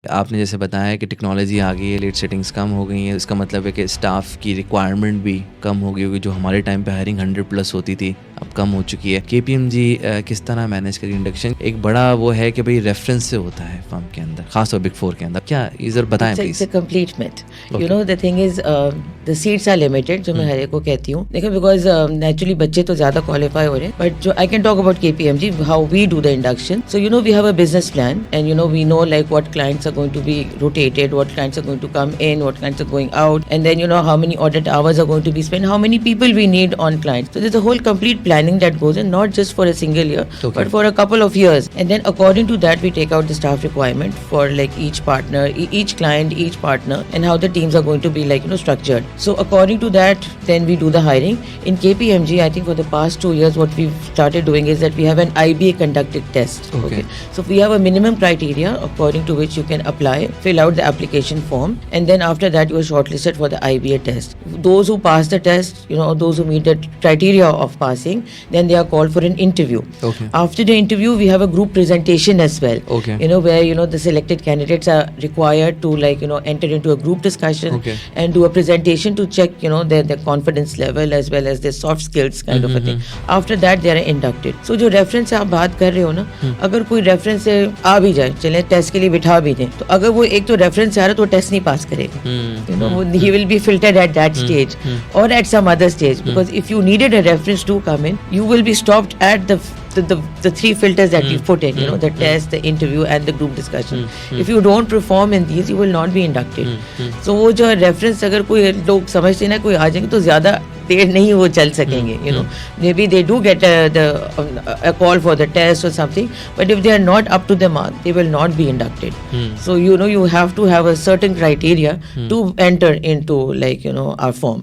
आपने जैसे बताया कि टेक्नोलॉजी आ गई है, लेट सेटिंग्स कम हो गई हैं, इसका मतलब है कि स्टाफ की रिक्वायरमेंट भी कम हो गई होगी। जो हमारे टाइम पे हायरिंग 100 प्लस होती थी, अब कम हो चुकी है। केपीएमजी किस तरह मैनेज करी इंडक्शन? एक बड़ा वो है कि भाई रेफरेंस से होता है फर्म के अंदर, खासतौर बिग फोर के अंदर। क्या इधर बताएं please. It's a complete myth. You know, the thing is, the seats are limited, जो मैं हर एक को कहती हूँ। देखो, because naturally बच्चे तो ज़्यादा qualify हो रहे हैं, but जो I can talk about KPMG, how we do the induction. So you know, we have a business plan, and you know, we know like what clients are going to be rotated, what clients are going to come in, what clients are going out, and then you know how many audit hours are going to be spent, how many people we need on clients. So there's a whole complete planning that goes in, not just for a single year, but for a couple of years. And then according to that, we take out the staff requirement for like each partner, each client, each partner, and how the teams are going to be like, you know, structured. So according to that, then we do the hiring. In KPMG, I think for the past 2 years, what we've started doing is that we have an IBA conducted test. Okay. So we have a minimum criteria according to which you can apply, fill out the application form, and then after that, you are shortlisted for the IBA test. Those who pass the test, you know, those who meet the criteria of passing, then they are called for an interview. Okay. After the interview, we have a group presentation as well. Okay. You know, where, you know, the selected candidates are required to like, you know, enter into a group discussion and do a presentation to check, you know, their confidence level as well as their soft skills kind of a thing. After that, they are inducted. So जो reference से आप बात कर रहे हो ना, अगर कोई reference से आ भी जाए, चले टेस्ट के लिए बिठा भी दें, तो अगर वो एक तो reference से आ रहा है तो टेस्ट नहीं पास करेगा. You know, he will be filtered at that stage or at some other stage, because if you needed a reference to come in, you will be stopped at the three filters that you put in, you know, the test, the interview and the group discussion. If you don't perform in these, you will not be inducted. So वो जो reference अगर कोई लोग समझते हैं ना, कोई आ जाएंगे तो ज़्यादा देर नहीं वो चल सकेंगे. You know, maybe they do get a call for the test or something, but if they are not up to the mark, they will not be inducted. So you know, you have to have a certain criteria to enter into like, you know, our firm.